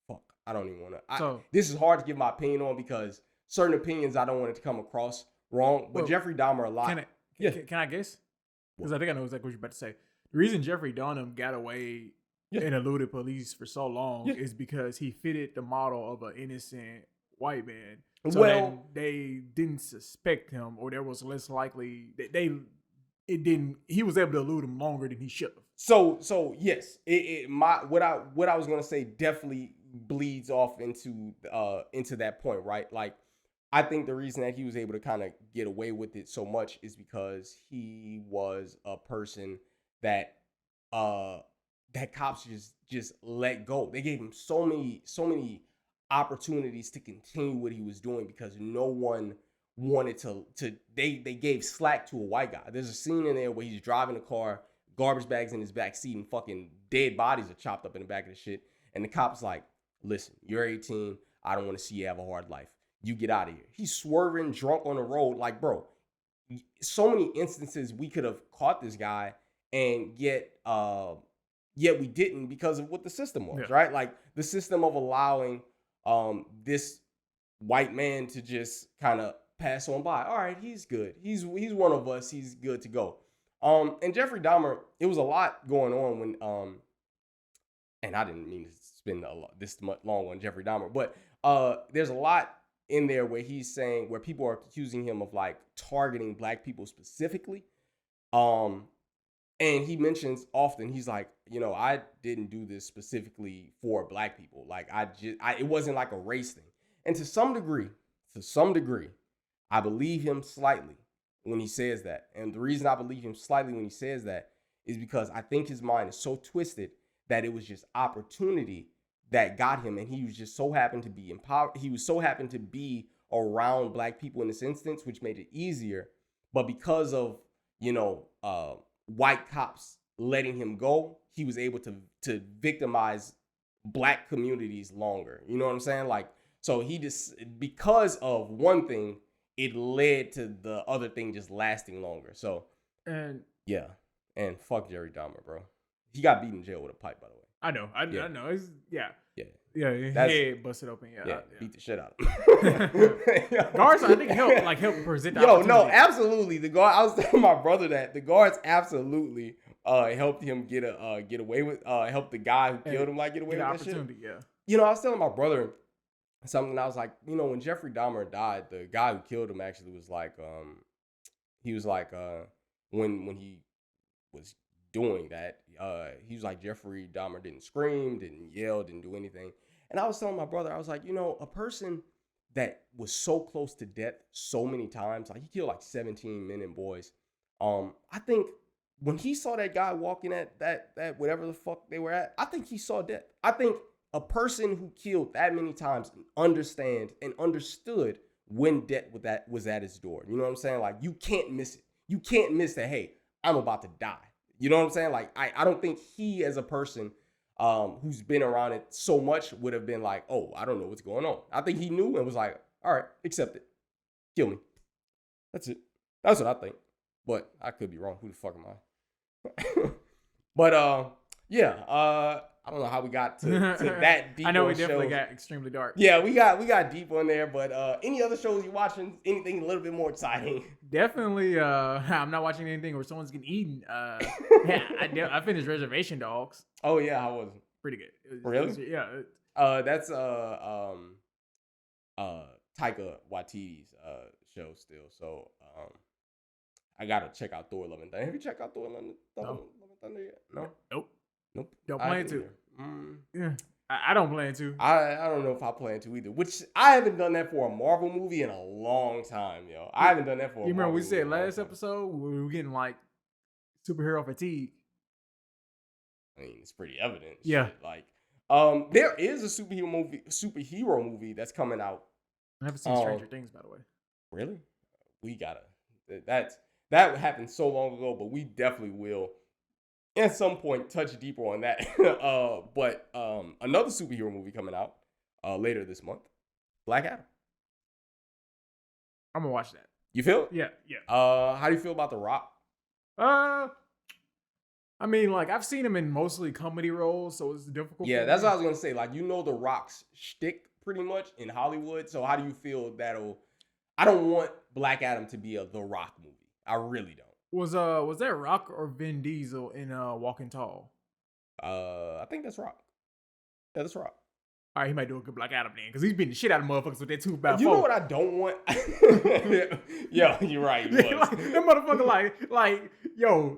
fuck. I don't even want to. This is hard to give my opinion on because certain opinions I don't want it to come across wrong. But Jeffrey Dahmer a lot. Can I guess? Because I think I know exactly what you're about to say. The reason Jeffrey Dahmer got away and eluded police for so long is because he fitted the model of an innocent white man. So then they didn't suspect him, or there was less likely that he was able to elude him longer than he should have. So yes, what I was gonna say definitely bleeds off into that point, right? Like, I think the reason that he was able to kind of get away with it so much is because he was a person that cops just let go. They gave him so many opportunities to continue what he was doing because no one wanted to they gave slack to a white guy. There's a scene in there where he's driving a car, garbage bags in his back seat, and fucking dead bodies are chopped up in the back of the shit. And the cop's like, listen, you're 18. I don't want to see you have a hard life. You get out of here. He's swerving drunk on the road. Like, bro, so many instances we could have caught this guy, and yet we didn't because of what the system was, right? Like, the system of allowing this white man to just kind of pass on by. All right, he's good. He's one of us. He's good to go. And Jeffrey Dahmer, it was a lot going on when and I didn't mean to spend this much long on Jeffrey Dahmer, but there's a lot in there where he's saying, where people are accusing him of like targeting black people specifically. And he mentions often, he's like, I didn't do this specifically for black people. Like, it wasn't like a race thing. And to some degree, I believe him slightly when he says that. And the reason I believe him slightly when he says that is because I think his mind is so twisted that it was just opportunity that got him. And he was just so happened to be empowered. He was so happened to be around black people in this instance, which made it easier. But because of, white cops letting him go, he was able to victimize black communities longer. You know what I'm saying? Like, so he just, because of one thing, it led to the other thing just lasting longer. So, and fuck Jerry Dahmer, bro. He got beat in jail with a pipe, by the way. I know. It's, his That's, head busted open. Yeah, beat the shit out of him. Guards, I think help present the opportunity. No, absolutely. The guard. I was telling my brother that the guards absolutely helped him get away with help the guy who killed him get away with that shit. Yeah. I was telling my brother something. I was like, when Jeffrey Dahmer died, the guy who killed him actually was like, he was like, when he was doing that, he was like, Jeffrey Dahmer didn't scream, didn't yell, didn't do anything. And I was telling my brother, I was like, a person that was so close to death so many times, like he killed like 17 men and boys. I think when he saw that guy walking at that whatever the fuck they were at, I think he saw death. I think a person who killed that many times understood when death was at his door. You know what I'm saying? Like, you can't miss it. You can't miss that, hey, I'm about to die. You know what I'm saying? Like, I don't think he, as a person who's been around it so much, would have been like, oh, I don't know what's going on. I think he knew and was like, all right, accept it. Kill me. That's it. That's what I think. But I could be wrong. Who the fuck am I? But yeah, I don't know how we got to that deep. I know we shows. definitely got extremely dark. Yeah, we got deep on there. But any other shows you watching? Anything a little bit more exciting? Definitely. I'm not watching anything where someone's getting eaten. Yeah, I finished Reservation Dogs. Oh yeah, how was it? Pretty good. Really? Yeah. That's Taika Waititi's show still. So I gotta check out Thor: Love and Thunder. Have you checked out Thor: Love and Thunder yet? No. Nope. Don't plan to. Yeah. I don't plan to. I don't know if I plan to either. Which I haven't done that for a Marvel movie in a long time, yo. I haven't done that for. You remember we said last episode we were getting like superhero fatigue. I mean, it's pretty evident. Yeah. Shit. Like, there is a superhero movie that's coming out. I haven't seen Stranger Things, by the way. Really? We gotta. That happened so long ago, but we definitely will at some point touch deeper on that. But another superhero movie coming out later this month, Black Adam. I'm gonna watch that. You feel it? Yeah. How do you feel about The Rock? I mean, like, I've seen him in mostly comedy roles, so it's difficult. Yeah, that's what I was gonna say. Like, you know, The Rock's shtick pretty much in Hollywood. So how do you feel that'll? I don't want Black Adam to be a The Rock movie. I really don't. Was that Rock or Vin Diesel in Walking Tall? I think that's Rock. Yeah, that's Rock. All right, he might do a good Black Adam then, because he's beating the shit out of motherfuckers with that 2x4. You know what I don't want? Yeah, you're right. He was. Like, that motherfucker, like, yo,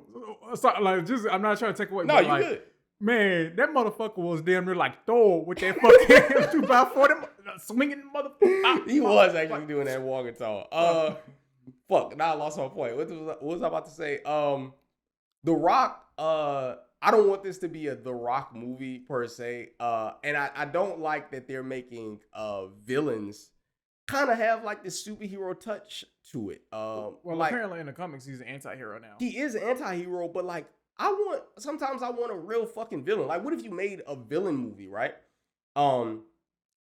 sorry, like, just, I'm not trying to take away. No, but, you like, good. Man, that motherfucker was damn near like Thor with that fucking 2x4, swinging motherfucker. He was actually doing that walking tall. Fuck, now I lost my point. What was I about to say? The Rock, I don't want this to be a The Rock movie per se. And I don't like that they're making villains kind of have like this superhero touch to it. Well, like, apparently in the comics, he's an anti-hero now. He is an anti-hero, but like, sometimes I want a real fucking villain. Like, what if you made a villain movie, right? And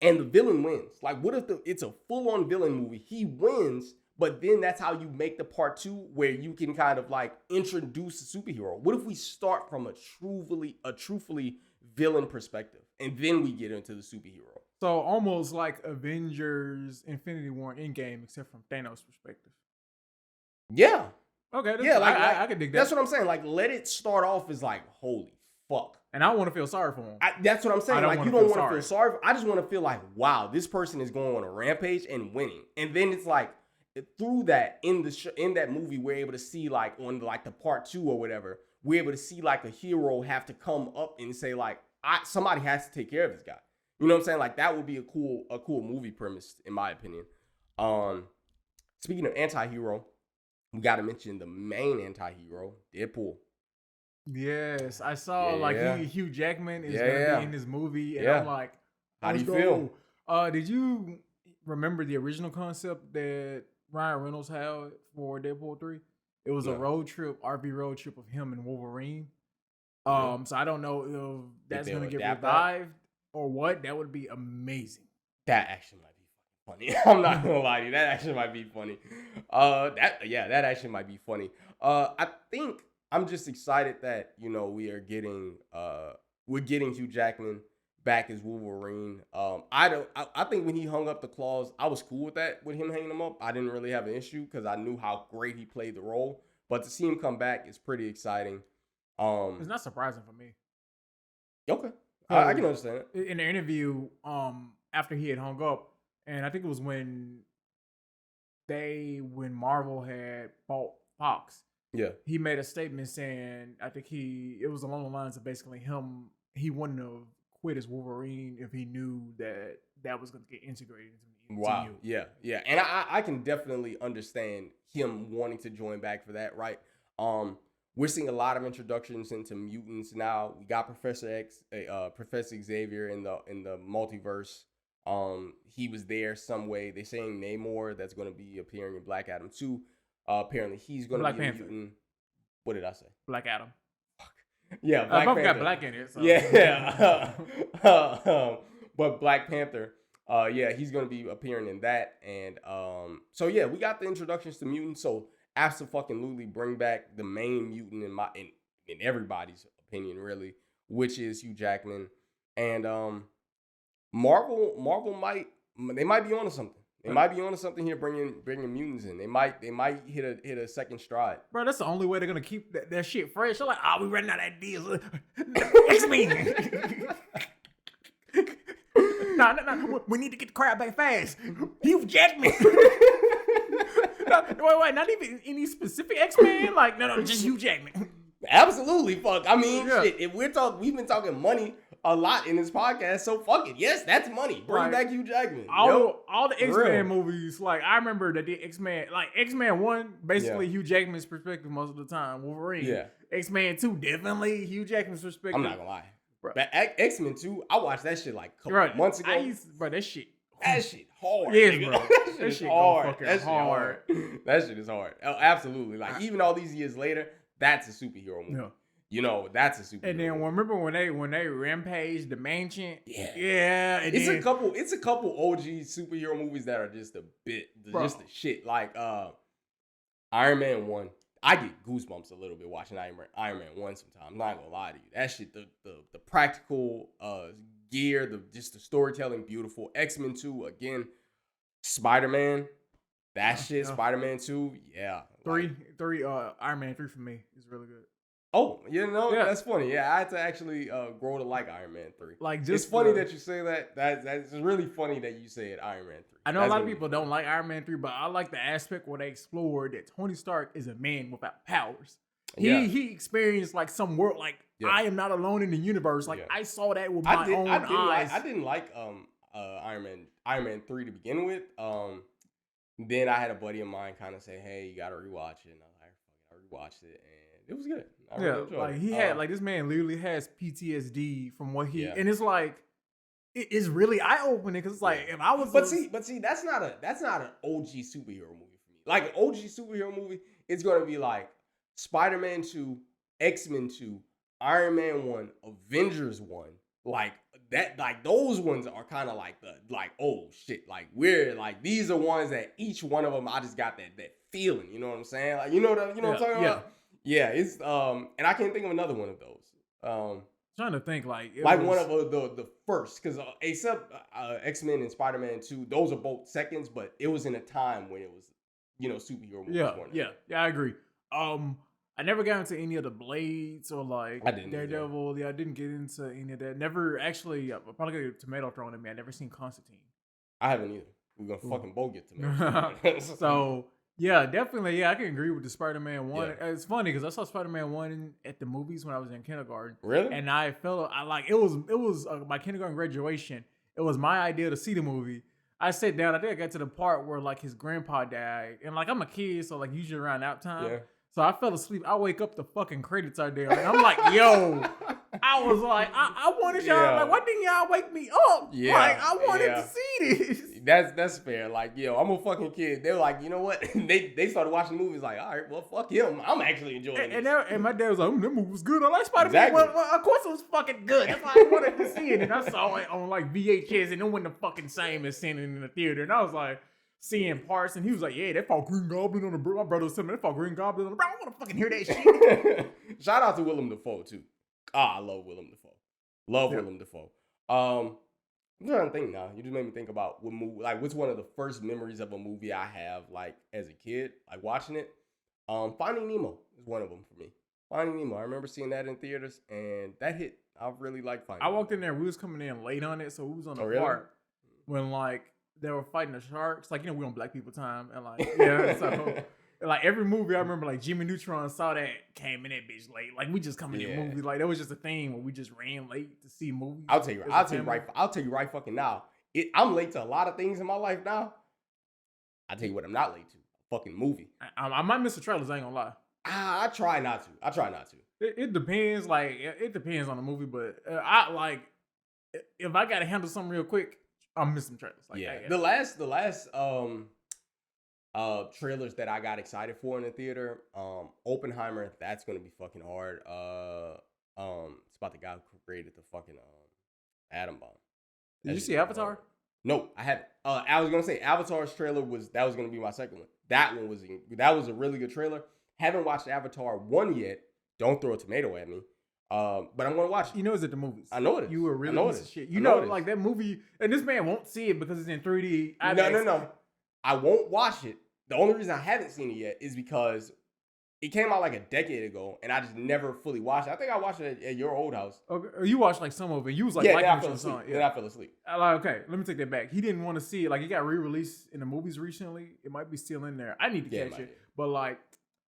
the villain wins. Like, what if it's a full-on villain movie? He wins, but then that's how you make the part 2 where you can kind of like introduce a superhero. What if we start from a truthfully villain perspective, and then we get into the superhero? So almost like Avengers Infinity War Endgame, except from Thanos' perspective. Yeah. Okay. Yeah, I can dig that. That's what I'm saying. Like, let it start off as like, holy fuck. And I want to feel sorry for him. That's what I'm saying. Like, you don't want to feel sorry. I just want to feel like, wow, this person is going on a rampage and winning. And then it's like, through that, in that movie, we're able to see, like, on like the part 2 or whatever, we're able to see like a hero have to come up and say like, somebody has to take care of this guy. You know what I'm saying? Like, that would be a cool movie premise, in my opinion. Speaking of anti-hero, we got to mention the main anti-hero, Deadpool. Yes, I saw like Hugh Jackman is gonna be in this movie, and I'm like, how do you feel? Did you remember the original concept that Ryan Reynolds had for Deadpool 3? It was a RV road trip of him and Wolverine. So I don't know if that's gonna get revived or what. That would be amazing. That actually might be funny. I'm not gonna lie to you. That actually might be funny. That actually might be funny. I think I'm just excited that, you know, we're getting Hugh Jackman back as Wolverine. I think when he hung up the claws, I was cool with that, with him hanging them up. I didn't really have an issue because I knew how great he played the role. But to see him come back is pretty exciting. It's not surprising for me. Okay. I can understand it. In the interview, after he had hung up, and I think it was when Marvel had bought Fox. Yeah. He made a statement saying, I think it was along the lines of basically he wouldn't have quit as Wolverine if he knew that was going to get integrated into the MCU. Wow. Yeah. And I can definitely understand him wanting to join back for that, right? we're seeing a lot of introductions into mutants now. We got Professor Xavier in the multiverse. He was there some way. They're saying Namor that's going to be appearing in Black Adam 2. Apparently he's going to be Panther. a mutant. What did I say? Black Adam. Yeah, Black Panther. got black in it. So. Yeah. But Black Panther, yeah, he's going to be appearing in that. And so, yeah, we got the introductions to mutants. So, absolutely bring back the main mutant in everybody's opinion, really, which is Hugh Jackman. And Marvel might be onto something. They might be onto something here, bringing mutants in. They might hit a second stride. Bro, that's the only way they're gonna keep that shit fresh. They're like, we running out of ideas. X-Men. No. We need to get the crowd back fast. Hugh Jackman. Wait. Not even any specific X-Men. Like, no, just Hugh Jackman. Absolutely, fuck. I mean, shit. If we've been talking money a lot in this podcast, so fuck it. Yes, that's money. Bring back Hugh Jackman. All the X-Men movies, like I remember that the X-Men, like X-Men 1, basically Hugh Jackman's perspective most of the time. Wolverine. Yeah. X-Men 2, definitely Hugh Jackman's perspective. I'm not gonna lie. Bro. But X-Men 2, I watched that shit like a couple months ago. That shit hard. Yes, bro. That shit hard. hard. That shit is hard. Oh, absolutely. Like even all these years later, that's a superhero movie. Yeah. You know, that's a superhero. And then remember when they rampaged the mansion? Yeah. And it's a couple OG superhero movies that are just a bit just the shit. Like Iron Man 1. I get goosebumps a little bit watching Iron Man 1 sometimes. I'm not gonna lie to you. That shit, the practical gear, the storytelling, beautiful. X-Men 2, again. Spider-Man. That shit, Spider-Man 2, yeah. Iron Man 3 for me is really good. Oh, that's funny. Yeah, I had to actually grow to like Iron Man 3. It's funny that you say that. That's really funny that you said Iron Man 3. I know a lot of people don't like Iron Man 3, but I like the aspect where they explored that Tony Stark is a man without powers. He experienced like some world, like I am not alone in the universe. Like I saw that with my own eyes. I didn't like Iron Man 3 to begin with. Then I had a buddy of mine kind of say, "Hey, you gotta rewatch it." And I rewatched it, and it was good. I really enjoyed it. Had this man literally has PTSD from what he and it's like it's really eye opening because it's like if I was but see that's not an OG superhero movie for me. Like an OG superhero movie, it's gonna be like Spider-Man 2, X-Men 2, Iron Man 1, Avengers 1, like that. Like those ones are kind of like oh shit, like we're like these are ones that each one of them I just got that feeling. You know what I'm saying? Like you know what I'm talking about? Yeah, it's and I can't think of another one of those. Trying to think like one of the first because except X-Men and Spider-Man 2, those are both seconds, but it was in a time when it was superhero movies. Yeah, I agree. I never got into any of the Blades or like Daredevil. Yeah, I didn't get into any of that. Never actually. I probably got a tomato thrown at me. I never seen Constantine. I haven't either. We're gonna fucking both get tomatoes. So. Yeah, definitely. Yeah, I can agree with the Spider-Man 1. Yeah. It's funny because I saw Spider-Man 1 at the movies when I was in kindergarten. Really? And I felt it was my kindergarten graduation. It was my idea to see the movie. I sat down. I think I got to the part where like his grandpa died, and like I'm a kid, so like usually around that time. Yeah. So I fell asleep. I wake up, the fucking credits are there, and I'm like, yo. I was like, I wanted y'all. Like, why didn't y'all wake me up? Yeah, like, I wanted to see this. That's fair. Like, yo, I'm a fucking kid. They were like, you know what? they started watching movies. Like, all right, well, fuck him. I'm actually enjoying it. And my dad was like, that movie was good. I like Spider-Man. Exactly. Well, of course it was fucking good. That's why I wanted to see it. And I saw it on like VHS, and it wasn't the fucking same as seeing it in the theater. And I was like, seeing parts, and he was like, yeah, they fought Green Goblin on the bro. My brother was telling me they fought Green Goblin on the bro. I want to fucking hear that shit. Shout out to Willem Dafoe too. I love Willem Dafoe. Willem Dafoe. I'm trying to think now. You just made me think about what movie, like what's one of the first memories of a movie I have like as a kid, like watching it. Finding Nemo is one of them for me. Finding Nemo. I remember seeing that in theaters, and that hit. I really like Finding Nemo. I walked in there. We was coming in late on it, so we was on the part when like they were fighting the sharks. Like, we on Black people time, and like so. Like every movie, I remember like Jimmy Neutron saw that, came in that bitch late. Like we just coming in movies. Like that was just a thing where we just ran late to see movies. I'll tell you right fucking now. I'm late to a lot of things in my life now. I'll tell you what I'm not late to. A fucking movie. I might miss the trailers, I ain't gonna lie. I try not to. It depends. Like it depends on the movie, but I like if I gotta handle something real quick, I'm missing trailers. Like, yeah, the last trailers that I got excited for in the theater, Oppenheimer, that's gonna be fucking hard. It's about the guy who created the fucking atom bomb. Did you see Avatar? Hard. No, I haven't. I was gonna say Avatar's trailer was gonna be my second one. That was a really good trailer. Haven't watched Avatar 1 yet. Don't throw a tomato at me. But I'm gonna watch it. You know it's at the movies. I know it is. You were really piece of shit. You know like that movie, and this man won't see it because it's in 3D. No. I won't watch it. The only reason I haven't seen it yet is because it came out like a decade ago, and I just never fully watched it. I think I watched it at your old house. Okay, you watched like some of it. You was like, then I fell asleep. Then I fell asleep. Like, okay, let me take that back. He didn't want to see it. Like, it got re-released in the movies recently. It might be still in there. I need to catch it. But like,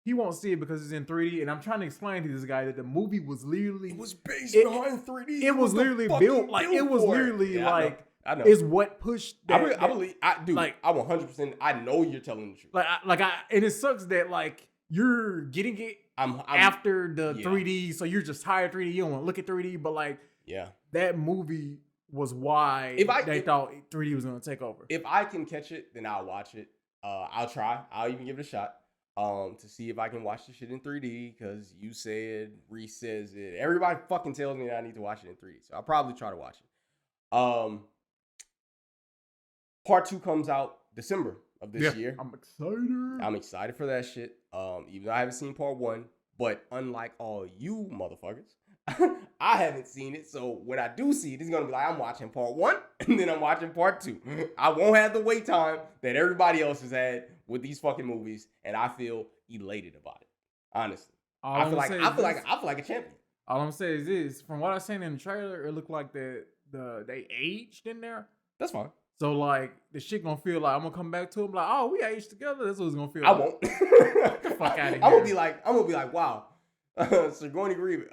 he won't see it because it's in 3D. And I'm trying to explain to this guy that the movie was literally... It was based behind 3D. It was literally built. Like, it was literally like... I know. Is what pushed that. I believe... I 100%... I know you're telling the truth. And it sucks that, like, you're getting it I'm after the 3D, so you're just tired of 3D. You don't want to look at 3D, but, like... Yeah. That movie was why they thought 3D was going to take over. If I can catch it, then I'll watch it. I'll try. I'll even give it a shot. To see if I can watch the shit in 3D, because you said, Reese says it. Everybody fucking tells me that I need to watch it in 3D, so I'll probably try to watch it. Part 2 comes out December of this year. I'm excited for that shit. Even though I haven't seen part 1, but unlike all you motherfuckers, I haven't seen it. So when I do see it, it's gonna be like I'm watching part 1 and then I'm watching part 2. I won't have the wait time that everybody else has had with these fucking movies, and I feel elated about it. Honestly, I feel like a champion. All I'm saying is this: from what I seen in the trailer, it looked like they aged in there. That's fine. So like the shit gonna feel like I'm gonna come back to him like, oh, we aged together. That's what it's gonna feel I like. Won't. Get the fuck out of here. I'm gonna be like, wow. Sigourney Weaver,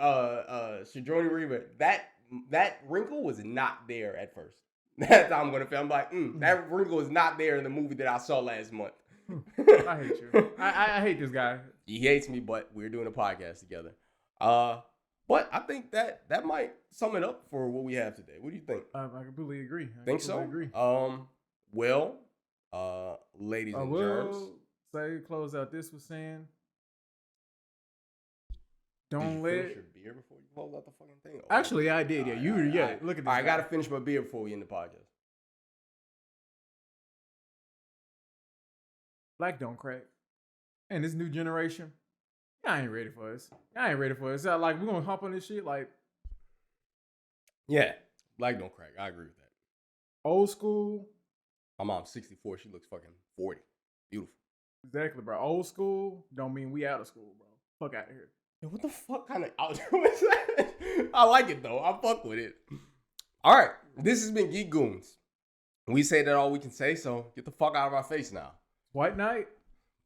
that wrinkle was not there at first. That's how I'm gonna feel. I'm like, that wrinkle is not there in the movie that I saw last month. I hate you. I hate this guy. He hates me, but we're doing a podcast together. But I think that might sum it up for what we have today. What do you think? I completely agree. Think so? Agree. Well, ladies and germs. Say close out this with saying, don't let finish your beer before you close out the fucking thing. Oh, actually, I did. Yeah, you. Look at this. I gotta finish my beer before we end the podcast. Black don't crack, and this new generation, I ain't ready for this. Like we're gonna hop on this shit. Like, yeah, black don't crack. I agree with that. Old school. My mom's 64. She looks fucking 40. Beautiful. Exactly, bro. Old school don't mean we out of school, bro. Fuck out of here. What the fuck kind of outro is that? I like it though. I fuck with it. All right, this has been Geek Goonz. We say that all we can say, so get the fuck out of our face now. White Knight.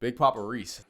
BigPaPaReese.